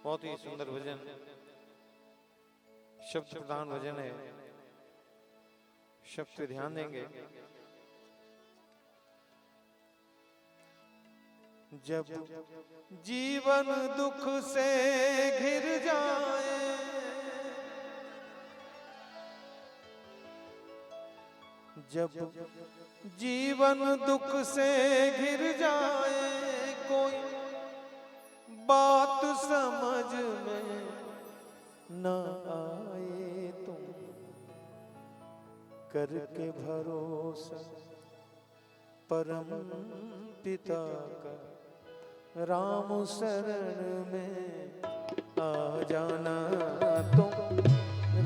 बहुत ही सुंदर भजन, शब्द प्रधान भजन है। शब्द पे ध्यान देंगे। जब जीवन दुख से घिर जाए, जब जीवन दुख से घिर जाए, कोई बात समझ में न आए, तुम करके भरोसा परम पिता का, राम शरण में आ जाना तुम,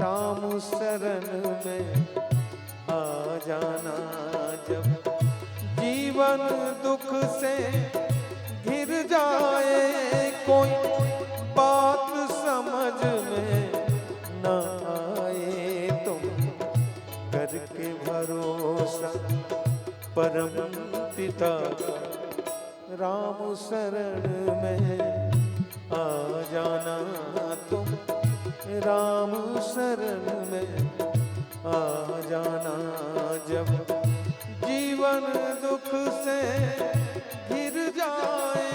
राम शरण में आ जाना। जब जीवन दुख से घिर जाए, कोई बात समझ में न आए, तुम करके भरोसा परम पिता का, राम शरण में आ जाना तुम, राम शरण में आ जाना। जब जीवन दुख से घिर जाए,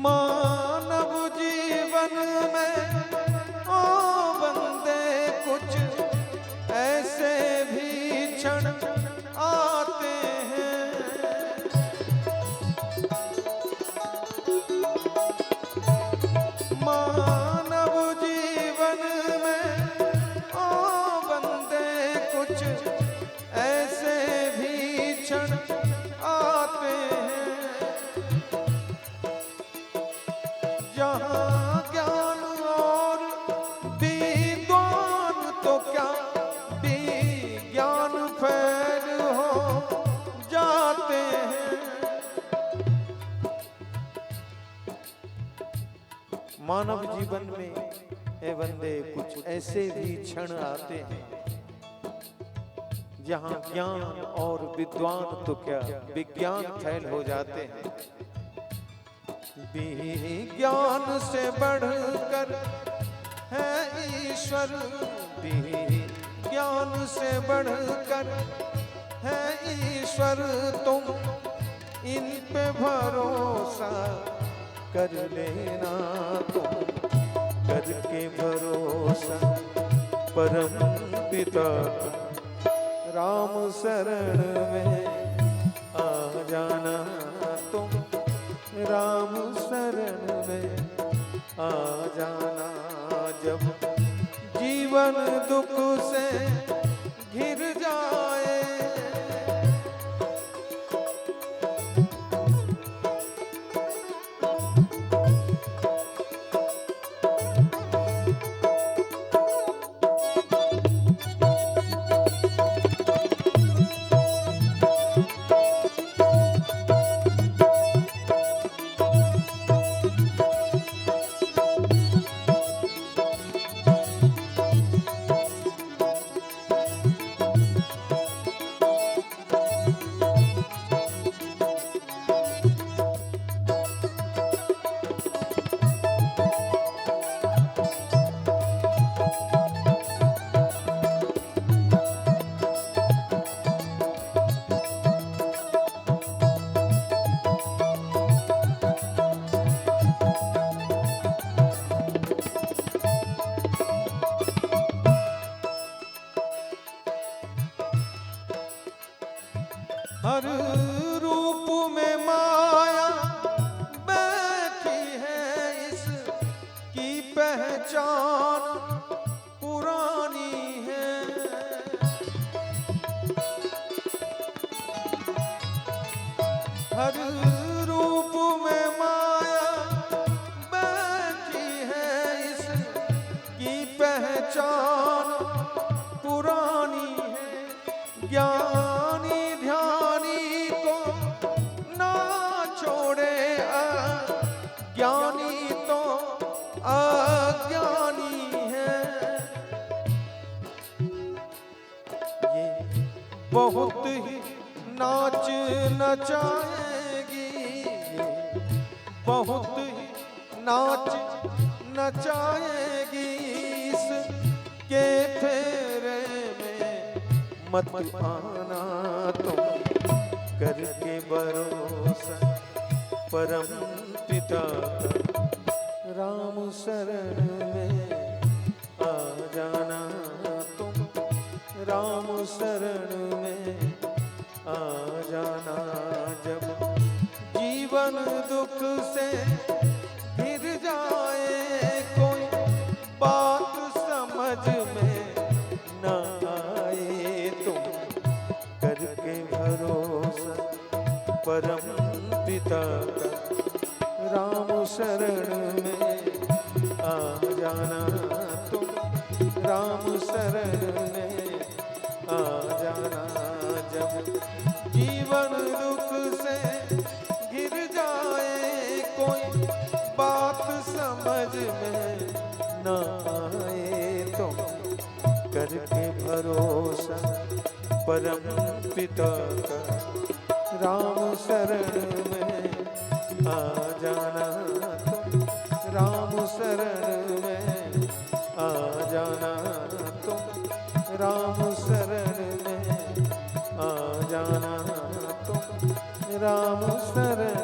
मानव जीवन में ओ बंदे कुछ ऐसे भी क्षण आते हैं, मानव जीवन में ओ बंदे कुछ ऐसे भी क्षण आते हैं, जहाँ ज्ञान और विद्वान तो क्या विज्ञान फैल हो जाते हैं। मानव जीवन में हे बंदे कुछ ऐसे भी क्षण आते हैं, जहाँ ज्ञान और विद्वान तो क्या विज्ञान फैल हो जाते हैं। विज्ञान से बढ़कर है ईश्वर, विज्ञान से बढ़कर है ईश्वर, तुम इन पे भरोसा कर लेना, तुम करके भरोसा परम पिता राम शरण में आ जाना तुम, राम शरण में आ जाना। जब जीवन दुख से घिर जाए, हर रूप में माया बैठी है, इसकी पहचान पुरानी है। हर रूप में माया बैठी है, इसकी पहचान पुरानी है। ज्ञानी ध्यानी को ना छोड़े, ज्ञानी तो अज्ञानी है। ये बहुत ही नाच नचाएगी, ये बहुत ही नाच नचाएगी। इसके फेरे में मत आना तुम, करके भरोसा परम पिता का। राम शरण में आ जाना तुम, राम शरण में आ जाना। जब जीवन दुख से घिर जाए, कोई बात समझ में न आए, तुम करके भरोसा परम पिता का। राम शरण में आ जाना तुम, राम शरण में आ जाना। जब जीवन दुख से गिर जाए, कोई बात समझ में न आए, तो करके भरोसा परम पिता का। राम शरण में आ जाना तुम, राम शरण में आ जाना तुम, राम शरण में आ जाना तुम, राम शरण